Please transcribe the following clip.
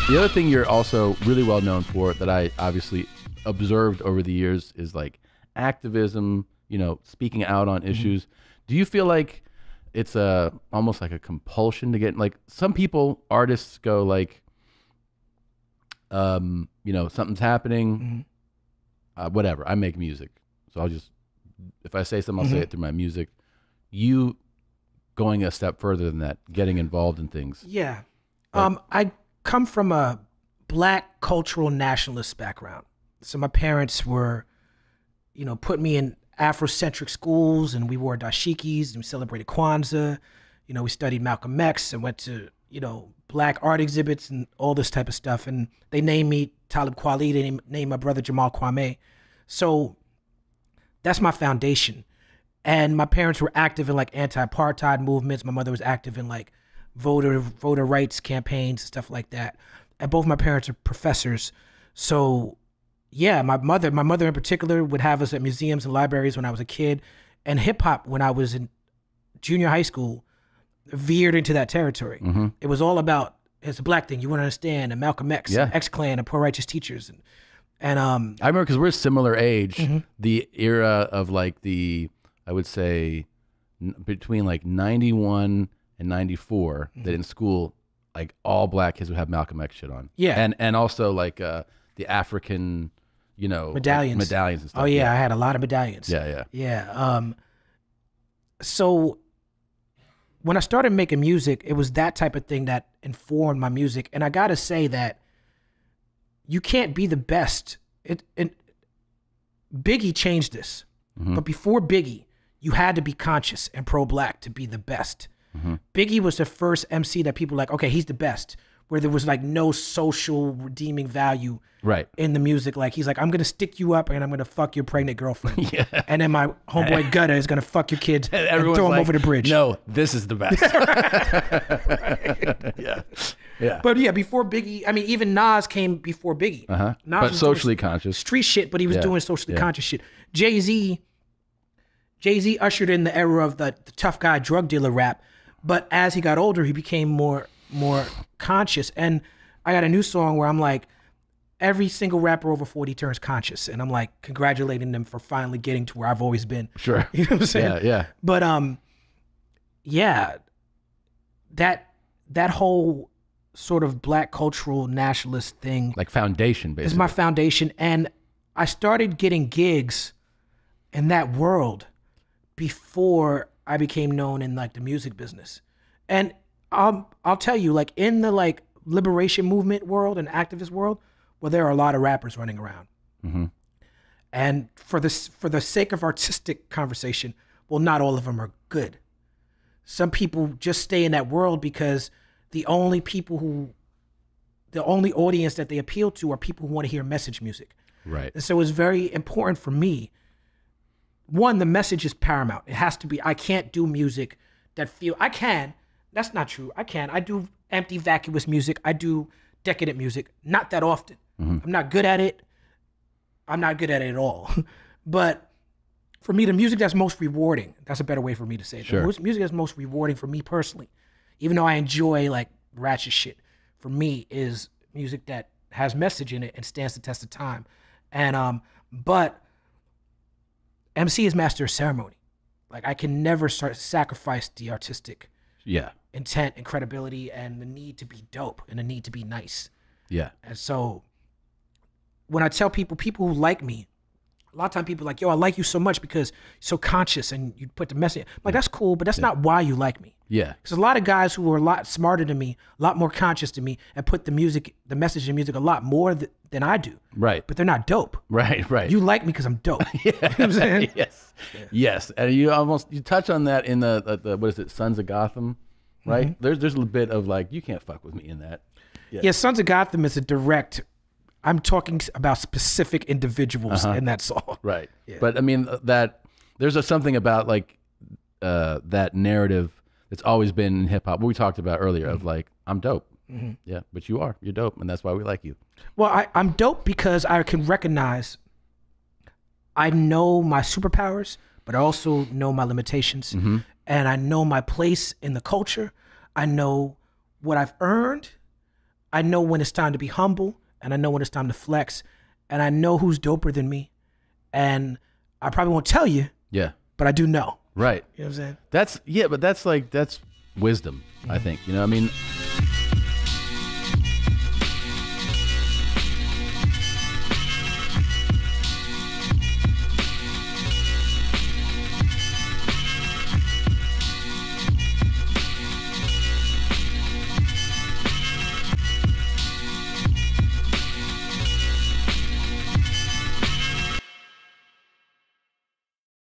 The other thing you're also really well known for that I obviously observed over the years is like activism, you know, speaking out on issues. Do you feel like it's almost like a compulsion to get, like, some people, artists go like, you know, something's happening, whatever, I make music. So I'll just, if I say something, I'll say it through my music. You going a step further than that, getting involved in things. Yeah. I come from a Black cultural nationalist background. So my parents were, you know, put me in Afrocentric schools, and we wore dashikis and we celebrated Kwanzaa. You know, we studied Malcolm X and went to, you know, Black art exhibits and all this type of stuff. And they named me Talib Kweli. They named my brother Jamal Kwame. So that's my foundation. And my parents were active in like anti-apartheid movements. My mother was active in like voter rights campaigns and stuff like that. And both my parents are professors. So yeah, my mother in particular would have us at museums and libraries when I was a kid. And hip hop, when I was in junior high school, veered into that territory. It was all about, it's a Black thing, you want to understand, and Malcolm X, and X-Clan, and Poor Righteous Teachers. And I remember, because we're a similar age, the era of like I would say between like 91 and 94, that in school, like all Black kids would have Malcolm X shit on. Yeah. And also like the African, you know, medallions. Like medallions and stuff. Oh yeah, I had a lot of medallions. Yeah. So when I started making music, it was that type of thing that informed my music. And I gotta say that you can't be the best. Biggie changed this. But before Biggie, you had to be conscious and pro-Black to be the best. Biggie was the first MC that people were like, okay, he's the best, where there was like no social redeeming value in the music. Like, he's like, I'm gonna stick you up and I'm gonna fuck your pregnant girlfriend. And then my homeboy Gutter is gonna fuck your kids and throw him over the bridge. No, this is the best. Yeah. But yeah, before Biggie, I mean, even Nas came before Biggie. Nas but was socially doing conscious. street shit, but he was doing socially conscious shit. Jay-Z ushered in the era of the tough guy drug dealer rap, but as he got older, he became more conscious. And I got a new song where I'm like, every single rapper over 40 turns conscious, and I'm like congratulating them for finally getting to where I've always been. Sure. You know what I'm saying? Yeah. But yeah, that whole sort of Black cultural nationalist thing, Like foundation, basically. is my foundation. And I started getting gigs in that world before I became known in like the music business. And I'll tell you, like in the like liberation movement world and activist world, well, there are a lot of rappers running around. And for the sake of artistic conversation, well, not all of them are good. Some people just stay in that world because the only audience that they appeal to are people who want to hear message music. Right. And so it's very important for me. One, the message is paramount. It has to be. I can't do music that that's not true. I do empty, vacuous music. I do decadent music. Not that often. I'm not good at it. I'm not good at it at all. But for me, the music that's most rewarding, that's a better way for me to say it. Sure. The music that's most rewarding for me personally, even though I enjoy like ratchet shit, for me is music that has message in it and stands the test of time. And but MC is master of ceremony. Like, I can never sacrifice the artistic intent and credibility and the need to be dope and the need to be nice. Yeah. And so when I tell people who like me, a lot of times people are like, yo, I like you so much because you're so conscious and you put the message. I'm like, that's cool, but that's not why you like me. Yeah. Because a lot of guys who are a lot smarter than me, a lot more conscious than me, and put the message in music a lot more than I do. Right. But they're not dope. Right. You like me because I'm dope. Yeah. You know what I'm saying? Yes. And you touch on that in the what is it, Sons of Gotham, right? There's a little bit of like, you can't fuck with me in that. Yeah, Sons of Gotham is a direct, I'm talking about specific individuals in that song. Right. Yeah. But I mean, that there's something about like that narrative that's always been in hip hop, what we talked about earlier, of like, I'm dope. Yeah, but you're dope, and that's why we like you. Well, I'm dope because I can recognize, I know my superpowers, but I also know my limitations. And I know my place in the culture. I know what I've earned. I know when it's time to be humble, and I know when it's time to flex, and I know who's doper than me. And I probably won't tell you, Yeah. but I do know. Right. You know what I'm saying? That's wisdom, I think. You know, I mean,